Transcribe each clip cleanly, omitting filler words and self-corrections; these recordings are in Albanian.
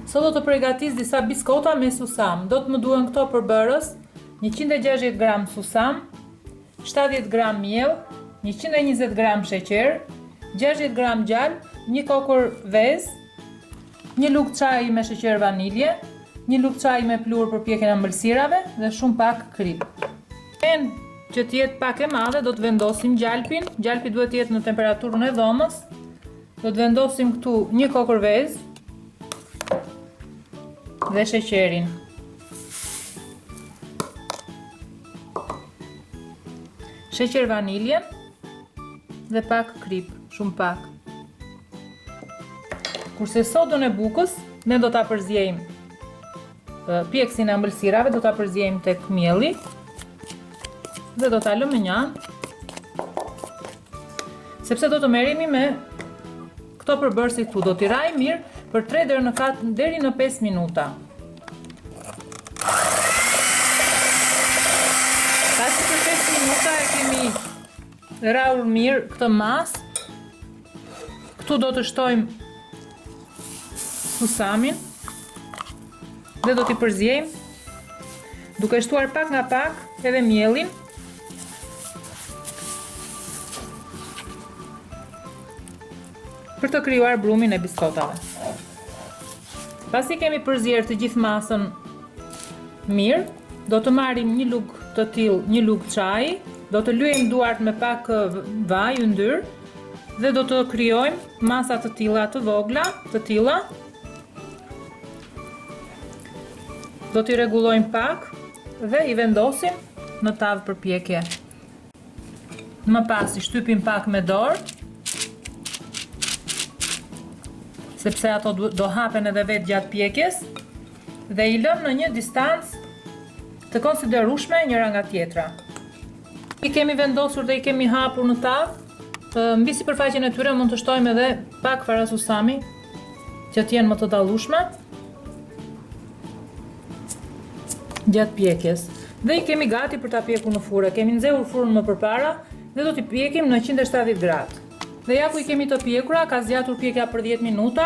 Sot do të përgatis disa biskota me susam. Do të më duhen këto përbërës: 160 gram susam, 70 gram miell, 120 gram sheqer, 60 gram gjallë, 1 kokër vezë, 1 lugë çaji me sheqer vanilje, 1 lugë çaji me pluhur për pjekjen e ëmbëlsirave dhe shumë pak krip. Që të jetë pak e madhe, do të vendosim gjalpin. Gjalpi duhet të jetë në temperaturën e dhomës. Do të vendosim këtu 1 kokër vezë dhe sheqerin. Sheqer vanilje dhe pak krip, shumë pak. Kurse sodën e bukës, ne do ta përzjejmë pjeksin e ëmbëlsirave, do ta përzjejmë tek mielli dhe do ta lëmë në një anë, sepse do të merremi me këto përbërësi këtu. Do t'i raj mirë për 3 deri në 5 minuta. Pasi për 5 minuta e kemi rrahur mirë këtë masë. Këtu do të shtojmë susamin dhe do t'i përzjejmë duke shtuar pak nga pak edhe miellin. Për të krijuar brumin e biskotave. Pasi kemi përzjer të gjithë masën mirë, do të marrim 1 lugë të tillë, 1 lugë çaji, do të lyejmë duart me pak vaj yndyr dhe do të krijojmë masa të tilla të vogla, të tilla. Do t'i rregullojmë pak dhe i vendosim në tavë për pjekje. Më pas i shtypim pak me dorë, sepse ato do hapen edhe vetë gjatë pjekjes, dhe i lëm në një distancë të konsiderueshme njëra nga tjetra. I kemi vendosur dhe i kemi hapur në tavë. Mbi sipërfaqen e tyre mund të shtojmë edhe pak fara susami që të jenë më të dallueshme gjatë pjekjes. Dhe i kemi gati për ta pjekur në furrë. Kemi nxehur furrën më përpara dhe do t'i pjekim në 170 gradë. Dhe ja ku i kemi të pjekura, ka zgjatur pjekja për 10 minuta.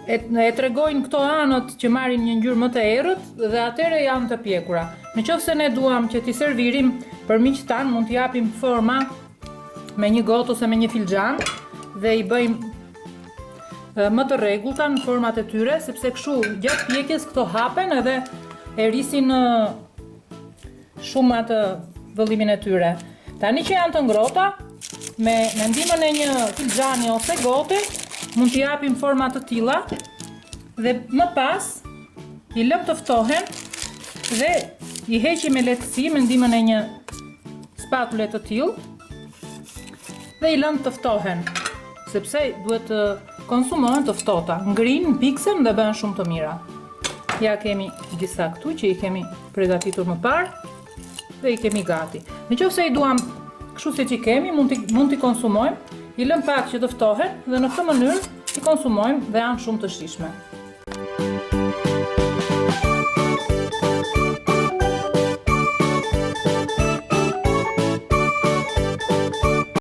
E tregojnë këto anët që marrin një ngjyrë më të errët dhe atëre janë të pjekura. Nëse ne duam që t'i servirim për miqtë tanë, mund t'i japim forma me një gotë ose me një filxhan dhe i bëjmë më të rregullta në format e tyre, sepse kështu gjatë pjekjes këto hapen edhe e rrisin shumë atë vëllimin e tyre. Tani që janë të ngrohta, me ndihmën e një filxhani ose gote, mund t'i japim forma të tilla dhe më pas i lëm të ftohen dhe i heqim me lehtësi me ndihmën e një spatule të tillë dhe i lëm të ftohen, sepse duhet të konsumohen të ftohta, ngrinë, piksen dhe bëhen shumë të mira. Ja kemi disa këtu që i kemi përgatitur më parë dhe i kemi gati. Nëse i duam kështu siç i kemi, mund t'i konsumojmë, i lëm pak që të ftohen dhe në këtë mënyrë i konsumojmë dhe janë shumë të shijshme.